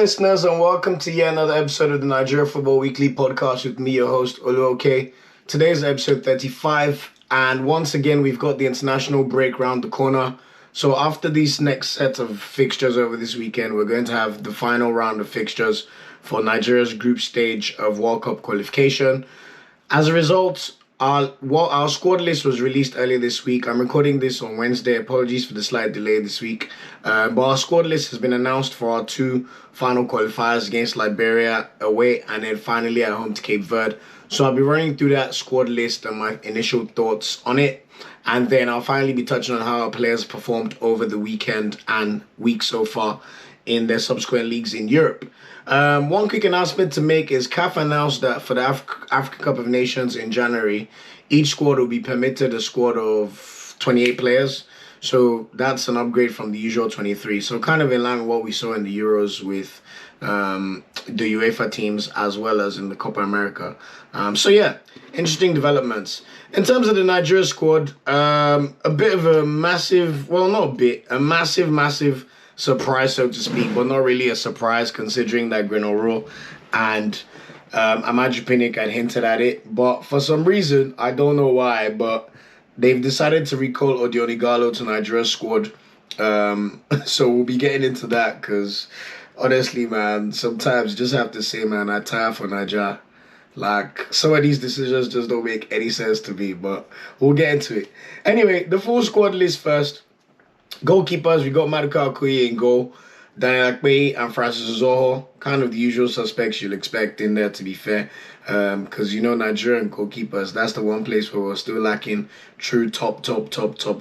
listeners, and welcome to yet another episode of the Nigeria Football Weekly podcast with me, your host, Okoye. Today's episode 35, and once again, we've got the international break round the corner. So after these next set of fixtures over this weekend, we're going to have the final round of fixtures for Nigeria's group stage of World Cup qualification. As a result, our squad list was released earlier this week. I'm recording this on Wednesday. Apologies for the slight delay this week. But our squad list has been announced for our two final qualifiers against Liberia away and then finally at home to Cape Verde. So I'll be running through that squad list and my initial thoughts on it. And then I'll finally be touching on how our players performed over the weekend and week so far in their subsequent leagues in Europe. One quick announcement to make is CAF announced that for the African Cup of Nations in January, each squad will be permitted a squad of 28 players. So that's an upgrade from the usual 23. So kind of in line with what we saw in the Euros with the UEFA teams as well as in the Copa America. So yeah, interesting developments. In terms of the Nigeria squad, a bit of a massive, well not a bit, a massive surprise, so to speak, but not really a surprise considering that Grenoro and Amaju Pinnick had hinted at it. But for some reason, I don't know why, but they've decided to recall Odion Ighalo to Nigeria's squad. So we'll be getting into that because honestly, man, sometimes you just have to say, man, I tire for Nigeria. Like, some of these decisions just don't make any sense to me, but we'll get into it. Anyway, the full squad list first. Goalkeepers, we got Maduka Okoye in goal, Daniel Akpe and Francis Zoho. Kind of the usual suspects you'll expect in there, to be fair. Because, Nigerian goalkeepers, that's the one place where we're still lacking true top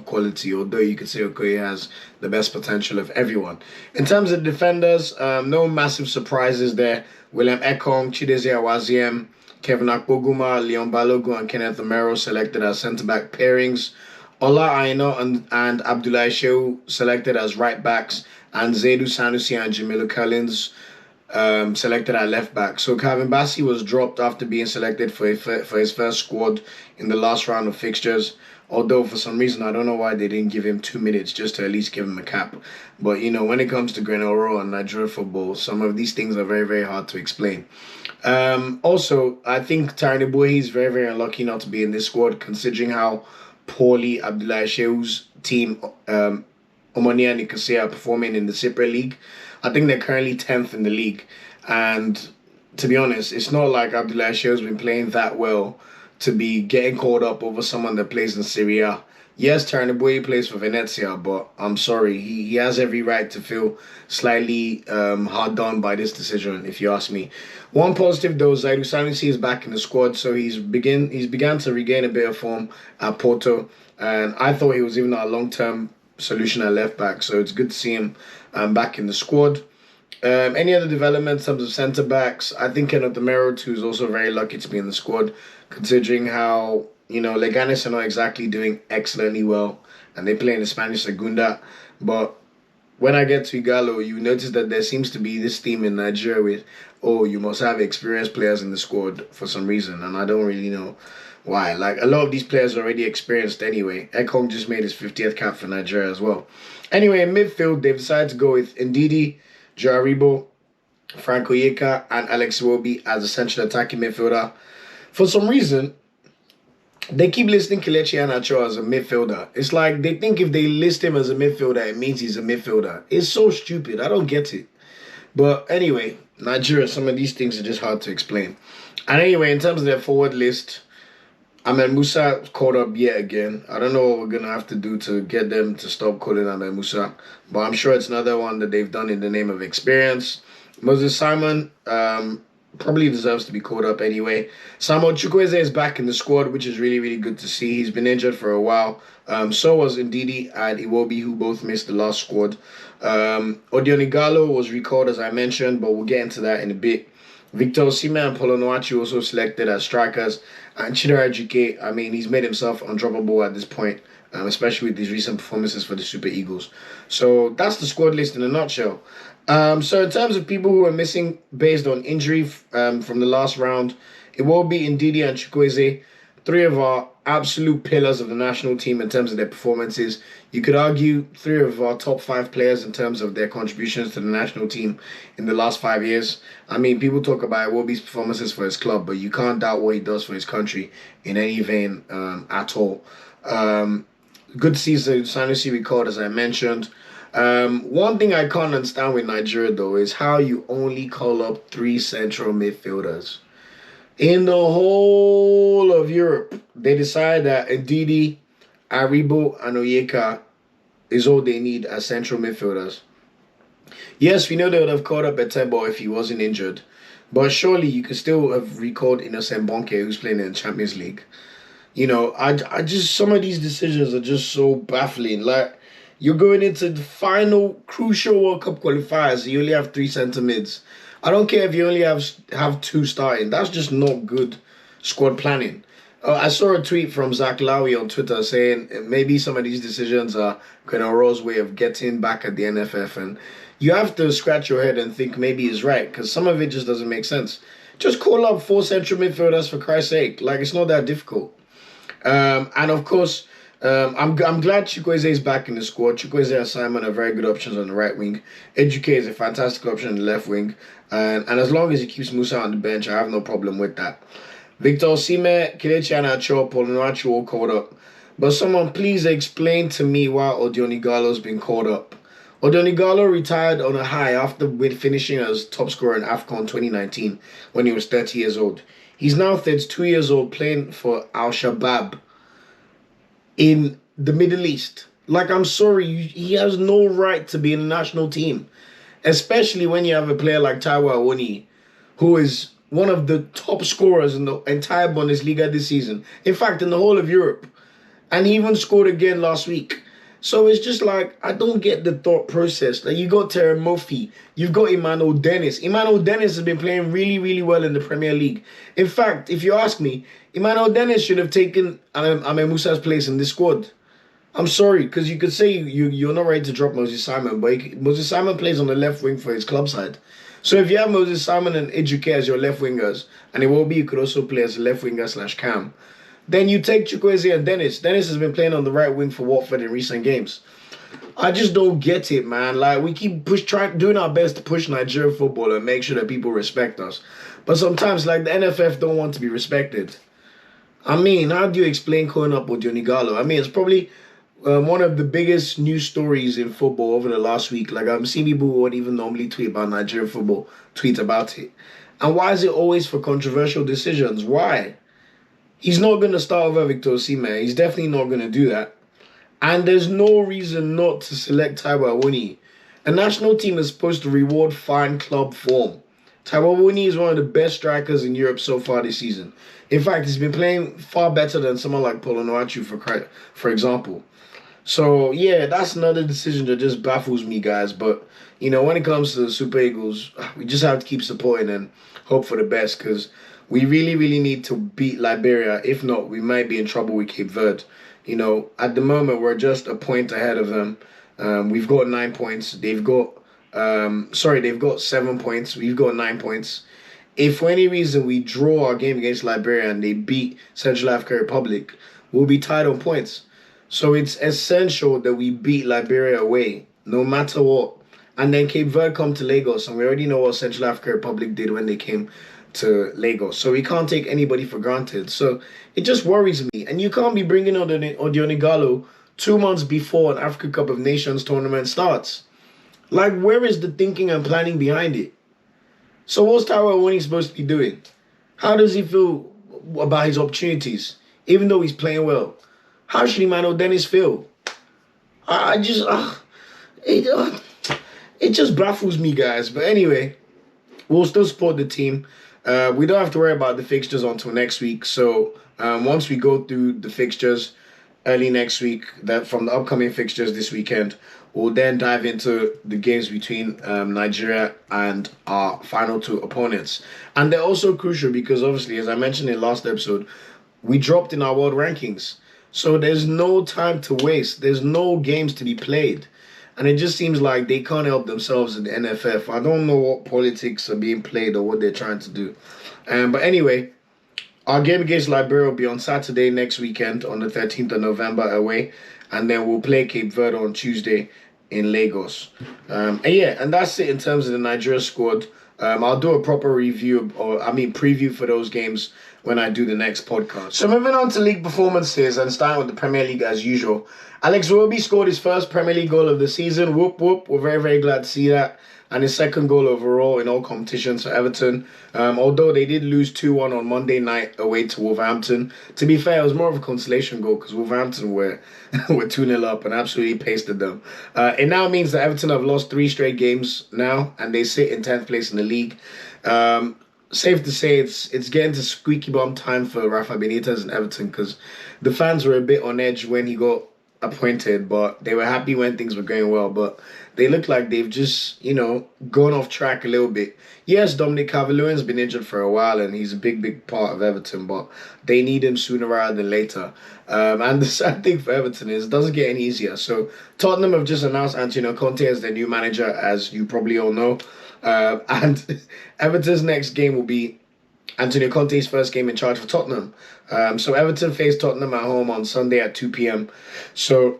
quality, although you could say Okoye has the best potential of everyone. In terms of defenders, no massive surprises there. William Ekong, Chideze Awaziem, Kevin Akpoguma, Leon Balogun, and Kenneth Omero selected as centre-back pairings. Ola Aina and Abdullahi Shehu selected as right backs, and Zaidu Sanusi and Jamilu Collins selected at left back. So Calvin Bassey was dropped after being selected for his first squad in the last round of fixtures. Although for some reason I don't know why they didn't give him 2 minutes just to at least give him a cap. But when it comes to Grenoro and Nigeria football, some of these things are very, very hard to explain. Also, I think Tarnibohi is very, very unlucky not to be in this squad considering how poorly Abdullahi Shehu's team, Omonia and Nicosia, are performing in the SuperLig. I think they're currently 10th in the league. And to be honest, it's not like Abdullahi Shehu's been playing that well to be getting called up over someone that plays in Serie A. Yes, Tarnibohi plays for Venezia, but I'm sorry, he has every right to feel slightly hard done by this decision, if you ask me. One positive though, Zaidu Sanusi is back in the squad, so he's began to regain a bit of form at Porto, and I thought he was even a long-term solution at left back, so it's good to see him back in the squad. Any other developments in terms of centre backs? I think Kenneth Omero too is also very lucky to be in the squad, considering how Leganes are not exactly doing excellently well, and they play in the Spanish Segunda. But when I get to Ighalo, you notice that there seems to be this theme in Nigeria with, you must have experienced players in the squad for some reason, and I don't really know why. Like, a lot of these players are already experienced anyway. Ekong just made his 50th cap for Nigeria as well. Anyway, in midfield, they've decided to go with Ndidi, Joaribo, Frank Oyeka, and Alex Iwobi as a central attacking midfielder. For some reason, they keep listing Kelechi Iheanacho as a midfielder. It's like they think if they list him as a midfielder, it means he's a midfielder. It's so stupid. I don't get it. But anyway, Nigeria, some of these things are just hard to explain. And anyway, in terms of their forward list, Ahmed Musa called up yet again. I don't know what we're going to have to do to get them to stop calling Ahmed Musa, but I'm sure it's another one that they've done in the name of experience. Moses Simon probably deserves to be called up anyway. Samuel Chukwueze is back in the squad, which is really, really good to see. He's been injured for a while. So was Ndidi and Iwobi, who both missed the last squad. Odion Ighalo was recalled, as I mentioned, but we'll get into that in a bit. Victor Osimhen and Paulo Noachi also selected as strikers. And Chidera Ejike, he's made himself undroppable at this point, especially with his recent performances for the Super Eagles. So that's the squad list in a nutshell. So in terms of people who are missing based on injury from the last round, it will be Ndidi and Chukwueze. Three of our absolute pillars of the national team in terms of their performances. You could argue 3 of our top 5 players in terms of their contributions to the national team in the last 5 years. I mean, people talk about Iwobi's performances for his club, but you can't doubt what he does for his country in any vein at all. Good to see Zaidu Sanusi recalled, as I mentioned. One thing I can't understand with Nigeria, though, is how you only call up 3 central midfielders. In the whole of Europe, they decide that Ndidi, Aribo, and Onyeka is all they need as central midfielders. Yes, we know they would have called up Etebo if he wasn't injured, but surely you could still have recalled Innocent Bonke, who's playing in the Champions League. You know, I just, some of these decisions are just so baffling. Like, you're going into the final crucial World Cup qualifiers, you only have 3 centre mids. I don't care if you only have 2 starting. That's just not good squad planning. I saw a tweet from Zach Lowy on Twitter saying maybe some of these decisions are Ro's way of getting back at the NFF. And you have to scratch your head and think maybe he's right, because some of it just doesn't make sense. Just call up 4 central midfielders, for Christ's sake. Like, it's not that difficult. And of course, I'm glad Chukwueze is back in the squad. Chukwueze and Simon are very good options on the right wing. Eduke is a fantastic option on the left wing. And as long as he keeps Musa on the bench, I have no problem with that. Victor Osimhen, Kelechi Iheanacho, Paul Onuachu all called up. But someone please explain to me why Odion Ighalo's been called up. Odion Ighalo retired on a high after finishing as top scorer in AFCON 2019 when he was 30 years old. He's now 32 years old playing for Al-Shabaab in the Middle East. Like, I'm sorry, he has no right to be in the national team. Especially when you have a player like Taiwo Awoniyi, who is one of the top scorers in the entire Bundesliga this season. In fact, in the whole of Europe. And he even scored again last week. So it's just like, I don't get the thought process. Like, you got Terry Murphy, you've got Emmanuel Dennis. Emmanuel Dennis has been playing really, really well in the Premier League. In fact, if you ask me, Emmanuel Dennis should have taken Ahmed Musa's place in this squad. I'm sorry, because you could say you're not ready to drop Moses Simon, but Moses Simon plays on the left wing for his club side. So if you have Moses Simon and Eduke as your left wingers, and Iwobi you could also play as a left winger / cam, then you take Chukwueze and Dennis. Dennis has been playing on the right wing for Watford in recent games. I just don't get it, man. Like, we keep doing our best to push Nigerian football and make sure that people respect us. But sometimes, like, the NFF don't want to be respected. I mean, how do you explain calling up Odion Ighalo? I mean, it's probably one of the biggest news stories in football over the last week. Like, I'm seeing people who won't even normally tweet about Nigerian football tweet about it. And why is it always for controversial decisions? Why? He's not going to start over Victor Osimhen. He's definitely not going to do that. And there's no reason not to select Taiwo Awoniyi. A national team is supposed to reward fine club form. Taiwo Awoniyi is one of the best strikers in Europe so far this season. In fact, he's been playing far better than someone like Paul Onuachu, for example. So, yeah, that's another decision that just baffles me, guys. But, you know, when it comes to the Super Eagles, we just have to keep supporting and hope for the best, because we really, really need to beat Liberia. If not, we might be in trouble with Cape Verde. You know, at the moment, we're just a point ahead of them. We've got 9 points. They've got 7 points. We've got 9 points. If for any reason we draw our game against Liberia and they beat Central African Republic, we'll be tied on points. So it's essential that we beat Liberia away, no matter what. And then Cape Verde come to Lagos, and we already know what Central African Republic did when they came to Lagos. So we can't take anybody for granted. So it just worries me. And you can't be bringing on Odion Ighalo 2 months before an African Cup of Nations tournament starts. Like, where is the thinking and planning behind it? So what's Taiwo Awoniyi supposed to be doing? How does he feel about his opportunities, even though he's playing well? How should Emmanuel Dennis feel? It just baffles me, guys. But anyway, we'll still support the team. We don't have to worry about the fixtures until next week. So once we go through the fixtures early next week, that from the upcoming fixtures this weekend, we'll then dive into the games between Nigeria and our final 2 opponents. And they're also crucial because, obviously, as I mentioned in last episode, we dropped in our world rankings. So there's no time to waste. There's no games to be played. And it just seems like they can't help themselves in the NFF. I don't know what politics are being played or what they're trying to do. But anyway, Our game against Liberia will be on Saturday next weekend on the 13th of November away, and then we'll play Cape Verde on Tuesday in Lagos. And that's it in terms of the Nigeria squad. I'll do a proper preview for those games when I do the next podcast. So moving on to league performances and starting with the Premier League as usual. Alex Iwobi scored his first Premier League goal of the season. Whoop, whoop. We're very, very glad to see that. And his second goal overall in all competitions for Everton. Although they did lose 2-1 on Monday night away to Wolverhampton. To be fair, it was more of a consolation goal because Wolverhampton were 2-0 up and absolutely pasted them. It now means that Everton have lost 3 straight games now and they sit in 10th place in the league. Safe to say it's getting to squeaky bum time for Rafa Benitez and Everton because the fans were a bit on edge when he got appointed, but they were happy when things were going well. But they look like they've just, gone off track a little bit. Yes, Dominic Calvert-Lewin's been injured for a while and he's a big, big part of Everton, but they need him sooner rather than later. And the sad thing for Everton is it doesn't get any easier. So Tottenham have just announced Antonio Conte as their new manager, as you probably all know. And Everton's next game will be Antonio Conte's first game in charge for Tottenham. So Everton face Tottenham at home on Sunday at 2 p.m. So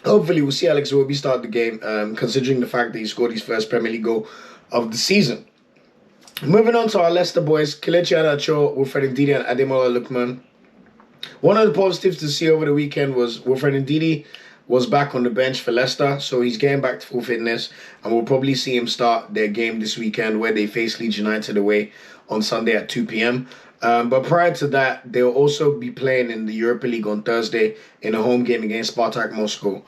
hopefully we'll see Alex Iwobi start the game, considering the fact that he scored his first Premier League goal of the season. Moving on to our Leicester boys, Kelechi Iheanacho, Wilfred Ndidi and Ademola Lookman. One of the positives to see over the weekend was Wilfred Ndidi was back on the bench for Leicester, so he's getting back to full fitness, and we'll probably see him start their game this weekend where they face Leeds United away on Sunday at 2 p.m. But prior to that, they'll also be playing in the Europa League on Thursday in a home game against Spartak Moscow.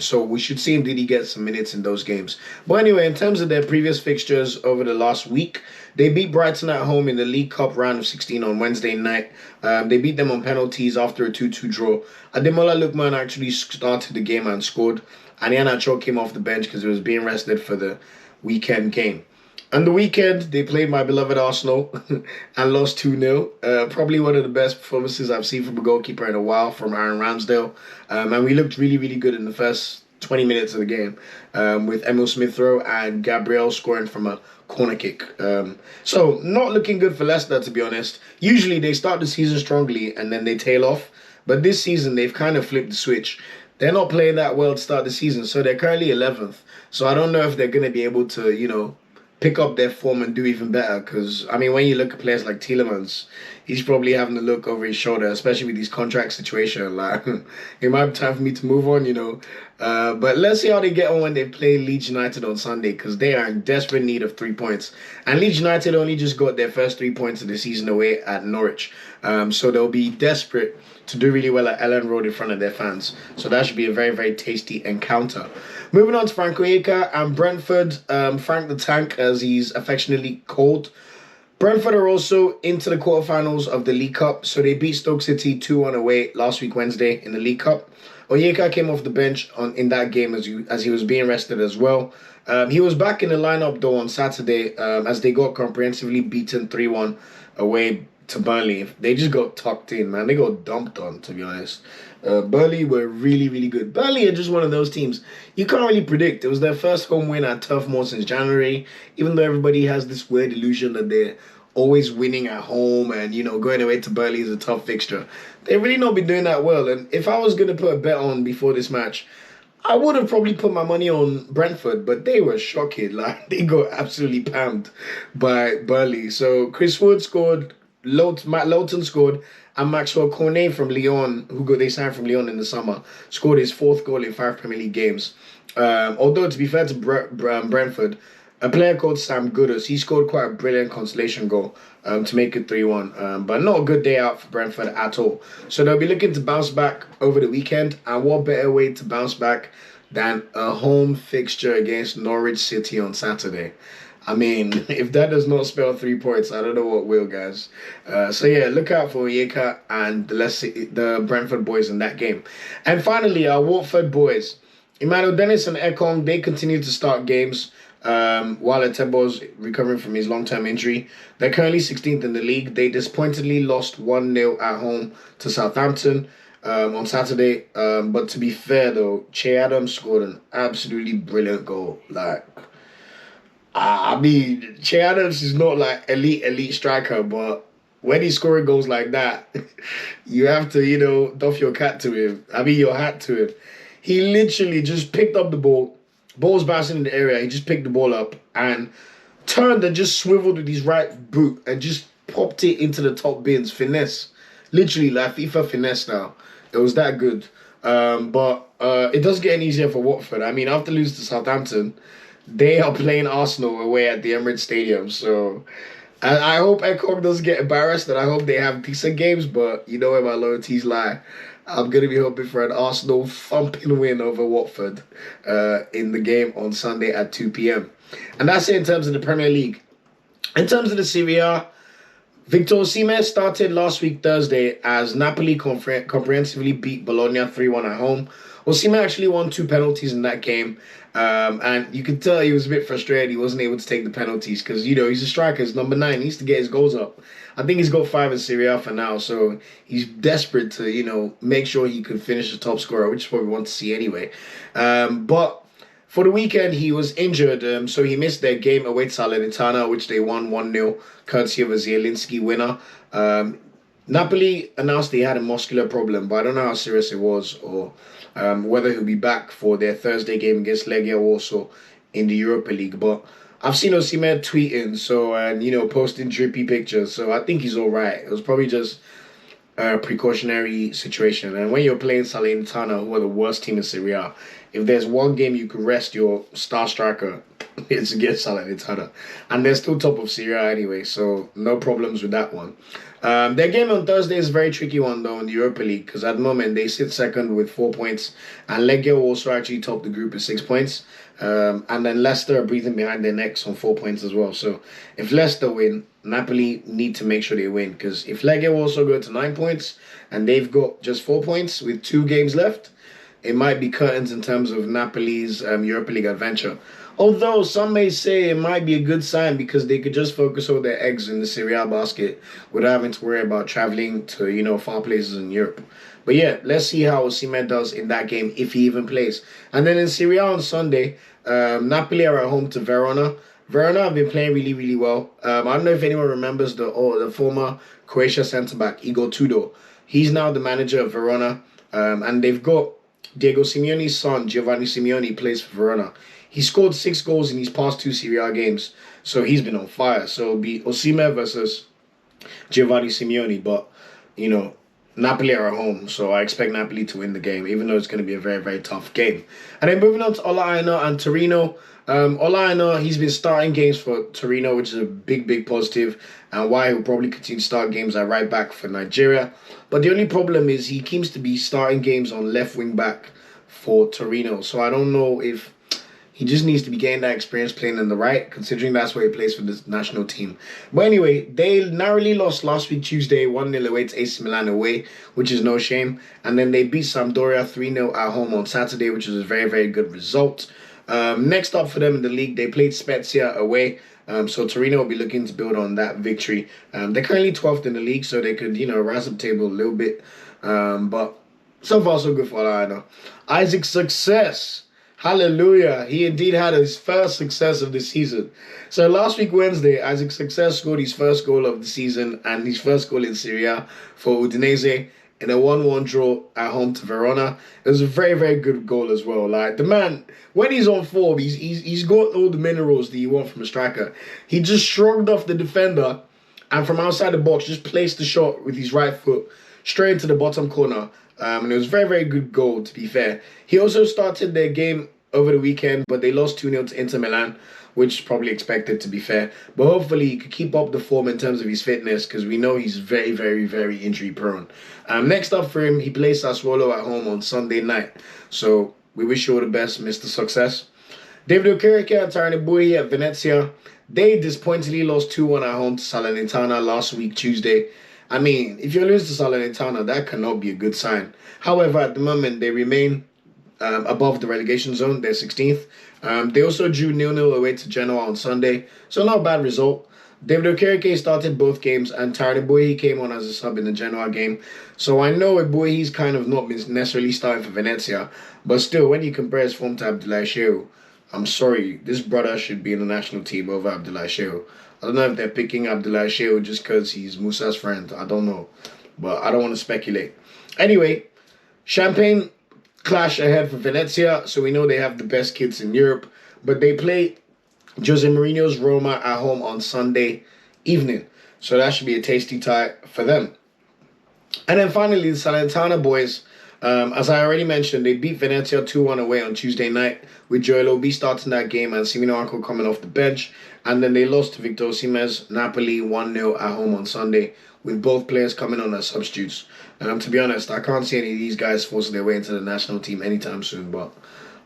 So we should see Ndidi get some minutes in those games. But anyway, in terms of their previous fixtures over the last week, they beat Brighton at home in the League Cup round of 16 on Wednesday night. They beat them on penalties after a 2-2 draw. Ademola Lookman actually started the game and scored. And Iheanacho came off the bench because he was being rested for the weekend game. On the weekend, they played my beloved Arsenal and lost 2-0. Probably one of the best performances I've seen from a goalkeeper in a while from Aaron Ramsdale. And we looked really, really good in the first 20 minutes of the game with Emil Smith-Rowe and Gabriel scoring from a corner kick. So not looking good for Leicester, to be honest. Usually they start the season strongly and then they tail off. But this season, they've kind of flipped the switch. They're not playing that well to start the season, so they're currently 11th. So I don't know if they're going to be able to, pick up their form and do even better. Because, when you look at players like Tielemans, he's probably having to look over his shoulder, especially with his contract situation. Like, it might be time for me to move on, But let's see how they get on when they play Leeds United on Sunday, because they are in desperate need of 3 points. And Leeds United only just got their first 3 points of the season away at Norwich. So they'll be desperate to do really well at Ellen Road in front of their fans. So that should be a very, very tasty encounter. Moving on to Frank Onyeka and Brentford, Frank the Tank, as he's affectionately called. Brentford are also into the quarterfinals of the League Cup, so they beat Stoke City 2-1 away last week Wednesday in the League Cup. Onyeka came off the bench in that game as he was being rested as well. He was back in the lineup though on Saturday as they got comprehensively beaten 3-1 away to Burnley. They just got tucked in, man. They got dumped on, to be honest. Burnley were really, really good. Burnley are just one of those teams you can't really predict. It was their first home win at Turf Moor since January, even though everybody has this weird illusion that they're always winning at home and, going away to Burnley is a tough fixture. They've really not been doing that well. And if I was going to put a bet on before this match, I would have probably put my money on Brentford, but they were shocking. Like, they got absolutely pammed by Burnley. So Chris Wood scored, Matt Lowton scored, and Maxwell Cornet from Lyon, they signed from Lyon in the summer, scored his 4th goal in 5 Premier League games. Although, to be fair to Brentford, a player called Sam Goodus, he scored quite a brilliant consolation goal to make it 3-1. But not a good day out for Brentford at all. So they'll be looking to bounce back over the weekend. And what better way to bounce back than a home fixture against Norwich City on Saturday? If that does not spell 3 points, I don't know what will, guys. So yeah, look out for Onyeka and the Brentford boys in that game. And finally, our Watford boys. Emmanuel Dennis and Ekong, they continue to start games while Etebo's recovering from his long-term injury. They're currently 16th in the league. They disappointingly lost 1-0 at home to Southampton on Saturday. But to be fair, though, Che Adams scored an absolutely brilliant goal. Che Adams is not like elite striker, but when he's scoring goals like that, you have to, you know, doff your hat to him. He literally just picked up the ball. Ball's bouncing in the area. He just picked the ball up and turned and just swiveled with his right boot and just popped it into the top bins. Finesse. Literally like FIFA finesse now. It was that good. But it does get any easier for Watford. I mean, after losing to Southampton, they are playing Arsenal away at the Emirates Stadium. So I hope AFCON doesn't get embarrassed, and I hope they have decent games, but you know where my loyalties lie. I'm going to be hoping for an Arsenal thumping win over Watford in the game on Sunday at 2 p.m. And that's it in terms of the Premier League. In terms of the Serie A, Victor Osimhen started last week Thursday as Napoli comprehensively beat Bologna 3-1 at home. Osimhen actually won 2 penalties in that game, and you could tell he was a bit frustrated he wasn't able to take the penalties because, you know, he's a striker, he's number 9, he needs to get his goals up. I think he's got 5 in Serie A for now, so he's desperate to, you know, make sure he could finish the top scorer, which is what we want to see anyway. But for the weekend, he was injured, so he missed their game away to Salernitana, which they won 1-0, courtesy of a Zielinski winner. Napoli announced they had a muscular problem, but I don't know how serious it was or whether he'll be back for their Thursday game against Legia Warsaw in the Europa League. But I've seen Osimhen tweeting, and, you know, posting drippy pictures, so I think he's all right. It was probably just a precautionary situation. And when you're playing Salernitana, who are the worst team in Serie A, if there's one game you could rest your star striker, it's against Salernitana. And they're still top of Serie A anyway, so no problems with that one. Their game on Thursday is a very tricky one, though, in the Europa League, because at the moment they sit second with 4 points, and Legia also actually top the group with 6 points. And then Leicester are breathing behind their necks on 4 points as well. So if Leicester win, Napoli need to make sure they win, because if Legia also go to 9 points and they've got just 4 points with 2 games left, it might be curtains in terms of Napoli's Europa League adventure. Although some may say it might be a good sign because they could just focus all their eggs in the Serie A basket without having to worry about traveling to, you know, far places in Europe. But yeah, let's see how Osimhen does in that game if he even plays. And then in Serie A on Sunday, Napoli are at home to Verona. Verona have been playing really, really well. I don't know if anyone remembers the former Croatia centre-back, Igor Tudor. He's now the manager of Verona, and they've got Diego Simeone's son, Giovanni Simeone, plays for Verona. He scored 6 goals in his past 2 Serie A games, so he's been on fire. So it'll be Osimhen versus Giovanni Simeone, but, you know, Napoli are at home, so I expect Napoli to win the game, even though it's going to be a very, very tough game. And then moving on to Ola Aina and Torino. Ola Aina, he's been starting games for Torino, which is a big, big positive, and why he'll probably continue to start games at right back for Nigeria. But the only problem is he seems to be starting games on left wing back for Torino, so I don't know if he just needs to be getting that experience playing in the right, considering that's where he plays for the national team. But anyway, they narrowly lost last week Tuesday, 1-0 away to AC Milan away, which is no shame. And then they beat Sampdoria 3-0 at home on Saturday, which is a very, very good result. Next up for them in the league, they played Spezia away. So Torino will be looking to build on that victory. They're currently 12th in the league, so they could, you know, rise up the table a little bit. But so far, so good for Alana. Isaac's success. Hallelujah. He indeed had his first success of the season. So last week, Wednesday, Isaac Success scored his first goal of the season and his first goal in Serie A for Udinese in a 1-1 draw at home to Verona. It was a very, very good goal as well. Like, the man, when he's on form, he's got all the minerals that you want from a striker. He just shrugged off the defender and from outside the box just placed the shot with his right foot straight into the bottom corner. And it was a very, very good goal, to be fair. He also started their game over the weekend, but they lost 2-0 to Inter Milan, which is probably expected, to be fair. But hopefully he could keep up the form in terms of his fitness, because we know he's very, very, very injury prone. Next up for him, he plays Sassuolo at home on Sunday night. So we wish you all the best, Mr. Success. David Okereke and Tarani Bui at Venezia. They disappointingly lost 2-1 at home to Salernitana last week, Tuesday. I mean, if you lose to Salernitana, that cannot be a good sign. However, at the moment, they remain above the relegation zone. They're 16th. They also drew 0-0 away to Genoa on Sunday, so not a bad result. David Okereke started both games, and Tarani Bui came on as a sub in the Genoa game. So I know Bui, kind of not necessarily starting for Venezia, but still, when you compare his form to Abdoulaye Shehu, I'm sorry, this brother should be in the national team over Abdoulaye Shehu. I don't know if they're picking Abdullah Sheo just because he's Musa's friend. I don't know. But I don't want to speculate. Anyway, Champagne clash ahead for Venezia. So we know they have the best kids in Europe. But they play Jose Mourinho's Roma at home on Sunday evening. So that should be a tasty tie for them. And then finally, the Salernitana boys, as I already mentioned, they beat Venezia 2-1 away on Tuesday night with Joel Obi starting that game and Simino Anko coming off the bench. And then they lost to Victor Osimhen's Napoli 1-0 at home on Sunday with both players coming on as substitutes. To be honest, I can't see any of these guys forcing their way into the national team anytime soon, but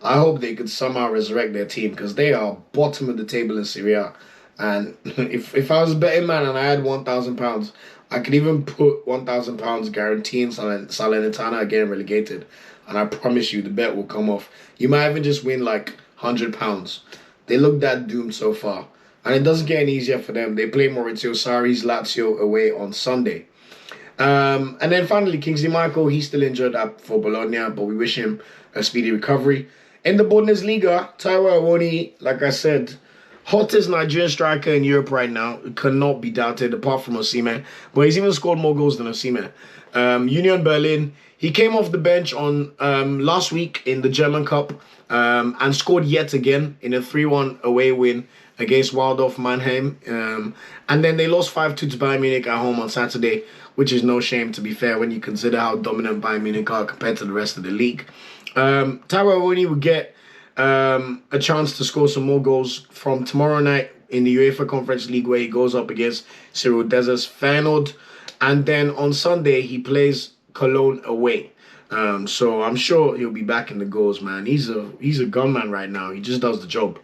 I hope they could somehow resurrect their team because they are bottom of the table in Serie A. And if I was a betting man and I had £1,000, I could even put £1,000 guaranteeing Salernitana again relegated. And I promise you the bet will come off. You might even just win like £100. They look that doomed so far. And it doesn't get any easier for them. They play Maurizio Sarri's Lazio away on Sunday. And then finally, Kingsley Michael, he's still injured for Bologna, but we wish him a speedy recovery. In the Bundesliga, Taiwo Awoniyi, like I said, hottest Nigerian striker in Europe right now. It cannot be doubted, apart from Osimhen. But he's even scored more goals than Osimhen. Union Berlin, he came off the bench on last week in the German Cup and scored yet again in a 3-1 away win against Waldorf Mannheim. And then they lost 5-2 to Bayern Munich at home on Saturday, which is no shame, to be fair, when you consider how dominant Bayern Munich are compared to the rest of the league. Taiwo Awoniyi will get a chance to score some more goals from tomorrow night in the UEFA Conference League, where he goes up against Cyriel Dessers Feyenoord. And then on Sunday, he plays Cologne away. So I'm sure he'll be back in the goals, man. He's a gunman right now. He just does the job.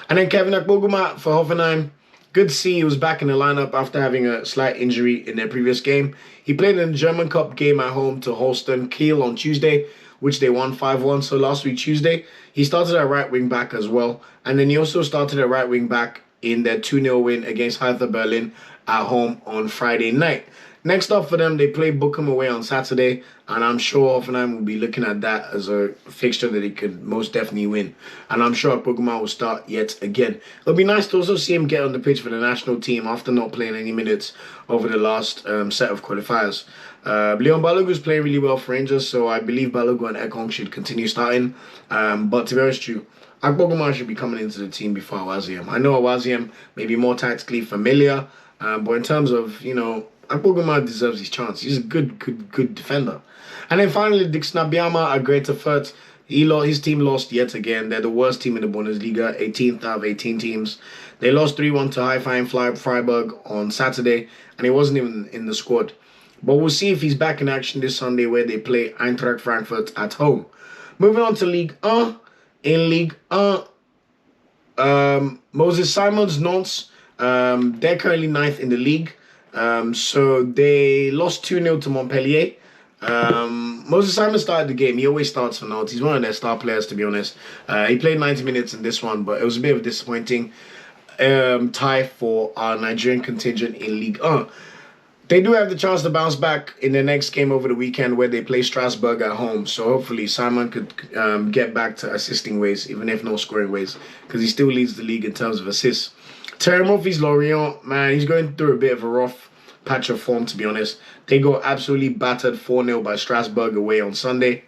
And then Kevin Akpoguma for Hoffenheim. Good to see he was back in the lineup after having a slight injury in their previous game. He played in the German Cup game at home to Holstein Kiel on Tuesday, which they won 5-1. So last week, Tuesday, he started at right wing back as well. And then he also started at right wing back in their 2-0 win against Hertha Berlin at home on Friday night. Next up for them, they play Bochum away on Saturday, and I'm sure Hoffenheim will be looking at that as a fixture that they could most definitely win. And I'm sure Poguma will start yet again. It'll be nice to also see him get on the pitch for the national team after not playing any minutes over the last set of qualifiers. Leon Balogu's playing really well for Rangers, so I believe Balogu and Ekong should continue starting. But to be honest, true, Akpoguma should be coming into the team before Awaziem. I know Awaziem may be more tactically familiar, but in terms of, Akpoguma deserves his chance. He's a good defender. And then finally, Dixon Abiyama at Greater Fürth. His team lost yet again. They're the worst team in the Bundesliga, 18th out of 18 teams. They lost 3-1 to Haifa Freiburg on Saturday, and he wasn't even in the squad. But we'll see if he's back in action this Sunday, where they play Eintracht Frankfurt at home. Moving on to Ligue 1. In Ligue 1, Moses Simon's Nantes, they're currently 9th in the league. So they lost 2-0 to Montpellier. Moses Simon started the game. He always starts for Nantes. He's one of their star players, to be honest. He played 90 minutes in this one, but it was a bit of a disappointing tie for our Nigerian contingent in Ligue 1. They do have the chance to bounce back in the next game over the weekend, where they play Strasbourg at home. So hopefully Simon could get back to assisting ways, even if no scoring ways, because he still leads the league in terms of assists. Terry Murphy's Lorient, man, he's going through a bit of a rough patch of form, to be honest. They got absolutely battered 4-0 by Strasbourg away on Sunday.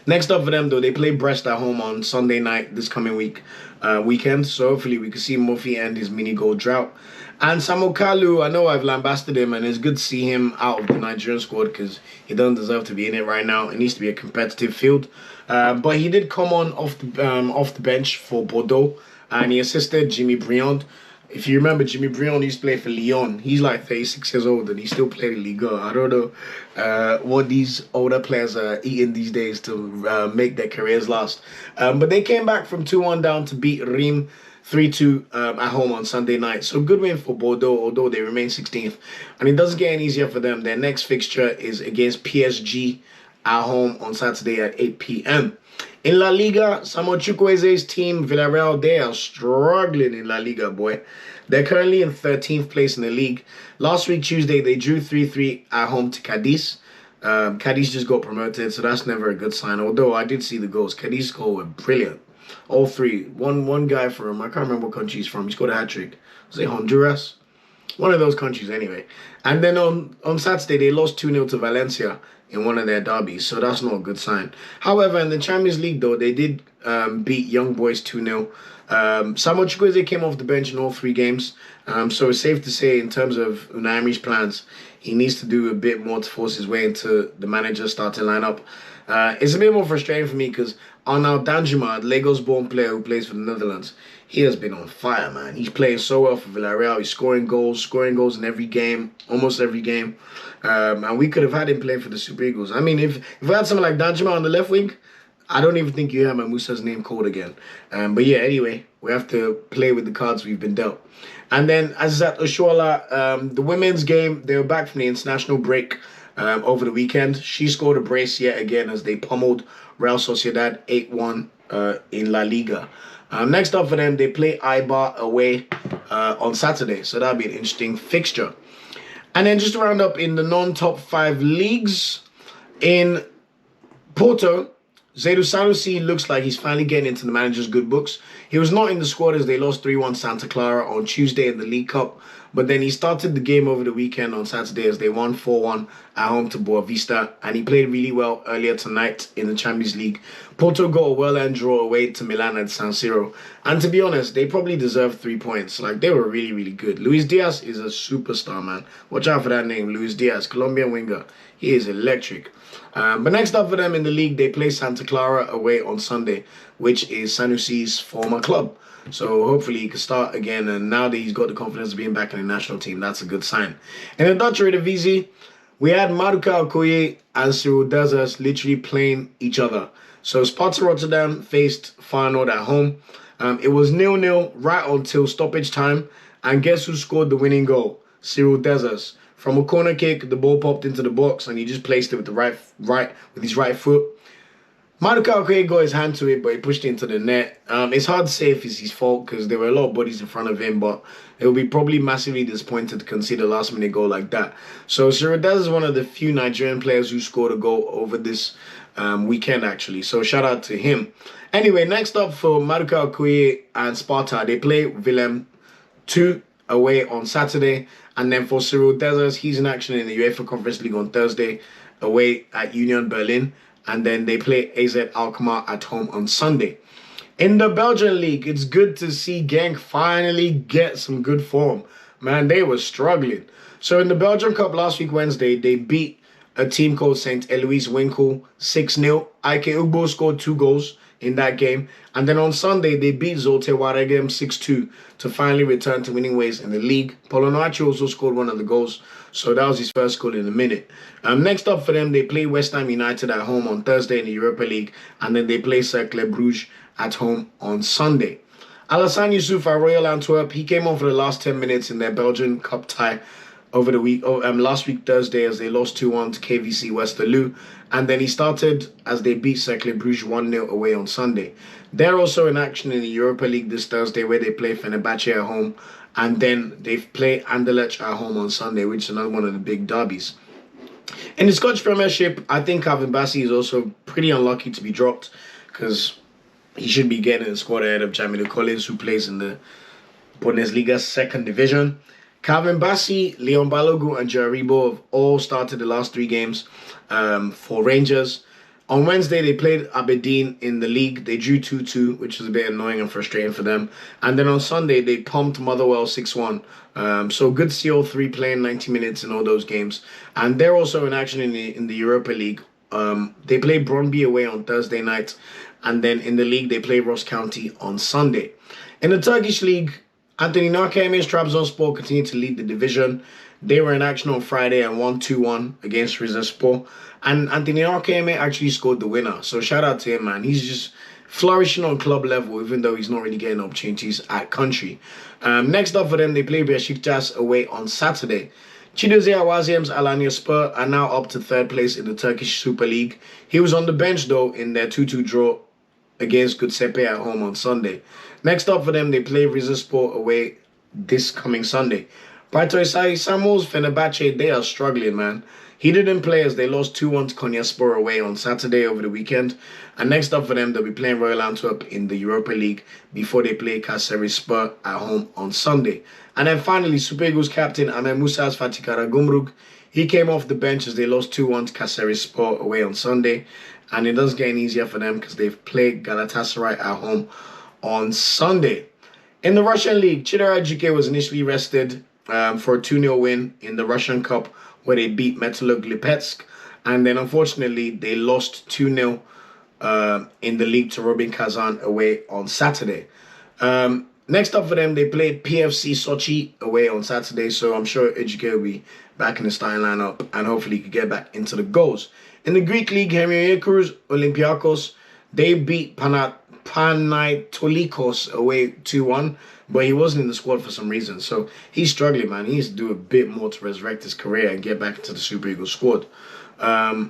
Next up for them, though, they play Brest at home on Sunday night this coming weekend. So hopefully we can see Murphy end his mini-goal drought. And Samuel Kalu, I know I've lambasted him, and it's good to see him out of the Nigerian squad because he doesn't deserve to be in it right now. It needs to be a competitive field. But he did come on off the bench for Bordeaux, and he assisted Jimmy Briand. If you remember, Jimmy Briand used to play for Lyon. He's like 36 years old and he still played in Ligue 1. I don't know what these older players are eating these days to make their careers last. But they came back from 2-1 down to beat Reims 3-2 at home on Sunday night. So good win for Bordeaux, although they remain 16th. And it doesn't get any easier for them. Their next fixture is against PSG at home on Saturday at 8 p.m. In La Liga, Samuel Chukwueze's team, Villarreal, they are struggling in La Liga, boy. They're currently in 13th place in the league. Last week, Tuesday, they drew 3-3 at home to Cadiz. Cadiz just got promoted, so that's never a good sign. Although I did see the goals. Cadiz goal were brilliant. All three. One guy from, I can't remember what country he's from. He scored a hat-trick. Was it Honduras? One of those countries anyway. And then on Saturday, they lost 2-0 to Valencia in one of their derbies, so that's not a good sign. However, in the Champions League, though, they did beat Young Boys 2-0. Samuel Chukwueze came off the bench in all 3 games, so it's safe to say in terms of Unai Emery's plans, he needs to do a bit more to force his way into the manager's starting lineup. It's a bit more frustrating for me because Arnaud Danjuma, the Lagos-born player who plays for the Netherlands, he has been on fire, man. He's playing so well for Villarreal. He's scoring goals in every game, almost every game. And we could have had him playing for the Super Eagles. I mean, if we had someone like Danjuma on the left wing, I don't even think you hear Musa's name called again. But yeah, anyway, we have to play with the cards we've been dealt. And then Azat Oshoala, the women's game, they were back from the international break over the weekend. She scored a brace yet again as they pummeled Real Sociedad 8-1 in La Liga. Next up for them, they play Eibar away on Saturday. So that'll be an interesting fixture. And then just to round up in the non-top 5 leagues, in Porto, Zaidu Sanusi looks like he's finally getting into the manager's good books. He was not in the squad as they lost 3-1 Santa Clara on Tuesday in the League Cup. But then he started the game over the weekend on Saturday as they won 4-1 at home to Boavista. And he played really well earlier tonight in the Champions League. Porto got a well-earned draw away to Milan at San Siro. And to be honest, they probably deserved 3 points. Like, they were really, really good. Luis Diaz is a superstar, man. Watch out for that name, Luis Diaz, Colombian winger. He is electric. But next up for them in the league, they play Santa Clara away on Sunday, which is Sanusi's former club. So hopefully he can start again. And now that he's got the confidence of being back in the national team, that's a good sign. In the Dutch Eredivisie, we had Maduka, Okoye and Cyriel Dessers literally playing each other. So Sparta Rotterdam faced Feyenoord at home. It was 0-0 right until stoppage time. And guess who scored the winning goal? Cyriel Dessers. From a corner kick, the ball popped into the box and he just placed it with with his right foot. Maduka Okoye got his hand to it, but he pushed it into the net. It's hard to say if it's his fault because there were a lot of bodies in front of him, but he'll be probably massively disappointed to concede a last-minute goal like that. So Cyriel Dessers is one of the few Nigerian players who scored a goal over this weekend, actually. So shout out to him. Anyway, next up for Maduka Okoye and Sparta, they play Willem 2 away on Saturday. And then for Cyriel Dessers, he's in action in the UEFA Conference League on Thursday, away at Union Berlin. And then they play AZ Alkmaar at home on Sunday. In the Belgian League, it's good to see Genk finally get some good form. Man, they were struggling. So in the Belgian Cup last week, Wednesday, they beat a team called St. Eloise Winkel 6-0. Ike Ugbo scored 2 goals in that game. And then on Sunday, they beat Zulte Waregem 6-2 to finally return to winning ways in the league. Polonacho also scored one of the goals, so that was his first goal in a minute. Next up for them, they play West Ham United at home on Thursday in the Europa League, and then they play Cercle Bruges at home on Sunday. Alassane Youssouf at Royal Antwerp, he came on for the last 10 minutes in their Belgian Cup tie over the week, last week Thursday as they lost 2-1 to KVC Westerlo. And then he started as they beat Cercle Bruges 1-0 away on Sunday. They're also in action in the Europa League this Thursday where they play Fenerbahce at home. And then they play Anderlecht at home on Sunday, which is another one of the big derbies. In the Scottish Premiership, I think Calvin Bassey is also pretty unlucky to be dropped because he should be getting in the squad ahead of Jamilu Collins, who plays in the Bundesliga 2nd Division. Calvin Bassey, Leon Balogun and Joe Aribo have all started the last 3 games for Rangers. On Wednesday, they played Aberdeen in the league. They drew 2-2, which is a bit annoying and frustrating for them. And then on Sunday, they pumped Motherwell 6-1. So good to see all 3 playing 90 minutes in all those games. And they're also in action in the Europa League. They play Brøndby away on Thursday night. And then in the league, they play Ross County on Sunday. In the Turkish league, Anthony Nwakaeme's Trabzonspor continue to lead the division. They were in action on Friday and won 2-1 against Rizespor. And Anthony Nwakaeme actually scored the winner. So shout out to him, man. He's just flourishing on club level, even though he's not really getting opportunities at country. Next up for them, they play Beşiktaş away on Saturday. Chidozie Awaziem's Alanyaspor are now up to 3rd place in the Turkish Super League. He was on the bench, though, in their 2-2 draw against Göztepe at home on Sunday. Next up for them, they play Rizespor away this coming Sunday. Brighton Samuel's Fenerbahce, they are struggling, man. He didn't play as they lost 2-1 to Konyaspor away on Saturday over the weekend. And next up for them, they'll be playing Royal Antwerp in the Europa League before they play Kayserispor at home on Sunday. And then finally, Super Eagles captain Ahmed Musa's Fatih Karagümrük. He came off the bench as they lost 2-1 to Kayserispor away on Sunday. And it doesn't get any easier for them because they've played Galatasaray at home on Sunday. In the Russian league, Chidera GK was initially rested for a 2-0 win in the Russian Cup where they beat Metalurg Lipetsk. And then unfortunately, they lost 2-0 in the league to Rubin Kazan away on Saturday. Next up for them, they played PFC Sochi away on Saturday, so I'm sure Ejike will be back in the starting lineup and hopefully he could get back into the goals. In the Greek league, Hermionikos Olympiakos, they beat Panathinaikos away 2-1, but he wasn't in the squad for some reason, so he's struggling, man. He needs to do a bit more to resurrect his career and get back into the Super Eagles squad.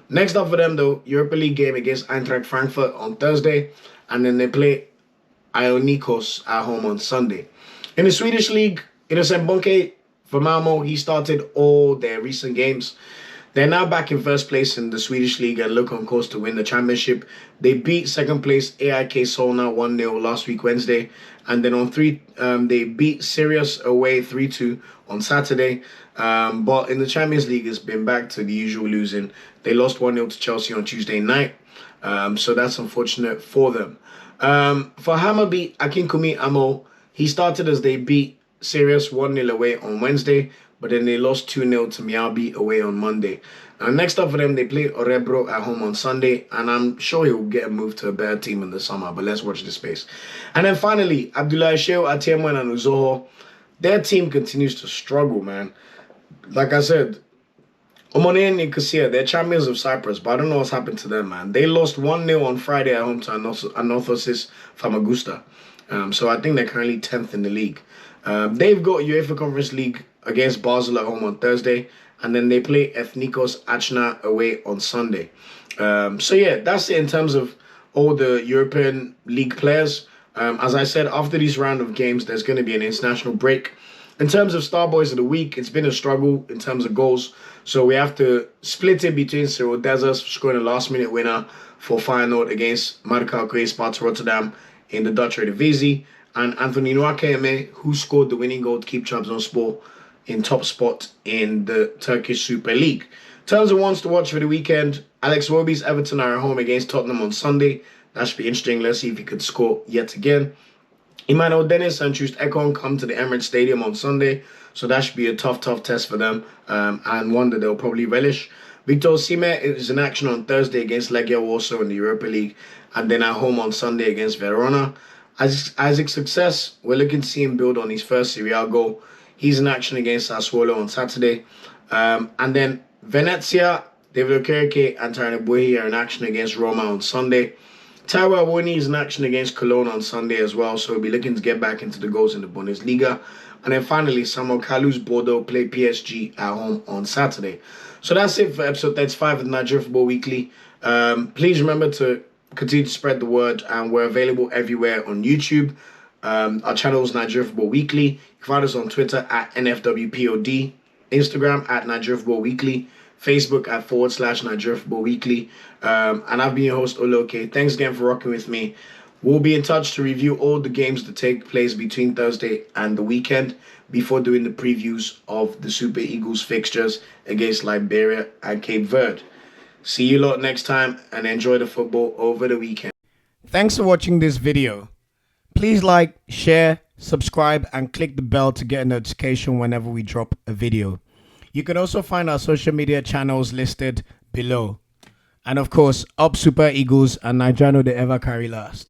Next up for them, though, Europa League game against Eintracht Frankfurt on Thursday, and then they play Ionikos at home on Sunday. In the Swedish league, Innocent Bonke for Malmo, he started all their recent games. They're now back in first place in the Swedish league and look on course to win the championship. They beat second place AIK Solna 1-0 last week Wednesday, and then on they beat Sirius away 3-2 on Saturday. But in the Champions League, it's been back to the usual losing. They lost 1-0 to Chelsea on Tuesday night, so that's unfortunate for them. For Hammarby, Akinkumi Amo, he started as they beat Sirius 1-0 away on Wednesday, but then they lost 2-0 to Mjällby away on Monday. Next up for them, they played Örebro at home on Sunday, and I'm sure he'll get a move to a better team in the summer, but let's watch this space. And then finally, Abdullahi Sheu, Atiemwen and Uzoho, their team continues to struggle, man. Like I said, Omone and Nicosia, they're champions of Cyprus, but I don't know what's happened to them, man. They lost 1-0 on Friday at home to Anorthosis Famagusta. So I think they're currently 10th in the league. They've got UEFA Conference League against Basel at home on Thursday, and then they play Ethnikos Achna away on Sunday. So yeah, that's it in terms of all the European League players. As I said, after this round of games, there's going to be an international break. In terms of Star Boys of the Week, it's been a struggle in terms of goals. So we have to split it between Cyriel Dessers scoring a last-minute winner for Feyenoord against Maduka, Okoye, Sparta, Rotterdam in the Dutch Eredivisie, and Anthony Nwakaeme, who scored the winning goal to keep Trabzonspor in top spot in the Turkish SuperLig. In terms of ones to watch for the weekend, Alex Iwobi's Everton are at home against Tottenham on Sunday. That should be interesting. Let's see if he could score yet again. Emmanuel Dennis and Troost Ekong come to the Emirates Stadium on Sunday, so that should be a tough test for them, and one that they'll probably relish. Victor Osimhen is in action on Thursday against Legia Warsaw in the Europa League, and then at home on Sunday against Verona. Isaac Success, we're looking to see him build on his first Serie A goal. He's in action against Sassuolo on Saturday. And then Venezia, David Okereke and Tyrone Boehi are in action against Roma on Sunday. Taiwo Awoniyi is in action against Cologne on Sunday as well, so we'll be looking to get back into the goals in the Bundesliga. And then finally, Samuel Kalu's Bordeaux play PSG at home on Saturday. So that's it for episode 35 of the Nigeria Football Weekly. Please remember to continue to spread the word, and we're available everywhere on YouTube. Our channel is Nigeria Football Weekly. You can find us on Twitter at NFWPOD, Instagram at Nigeria Football Weekly, Facebook at /Nigeria Football Weekly. And I've been your host, Oloke. Thanks again for rocking with me. We'll be in touch to review all the games that take place between Thursday and the weekend before doing the previews of the Super Eagles fixtures against Liberia and Cape Verde. See you lot next time and enjoy the football over the weekend. Thanks for watching this video. Please like, share, subscribe, and click the bell to get a notification whenever we drop a video. You can also find our social media channels listed below. And of course, up Super Eagles and Nigeria no dey ever carry last.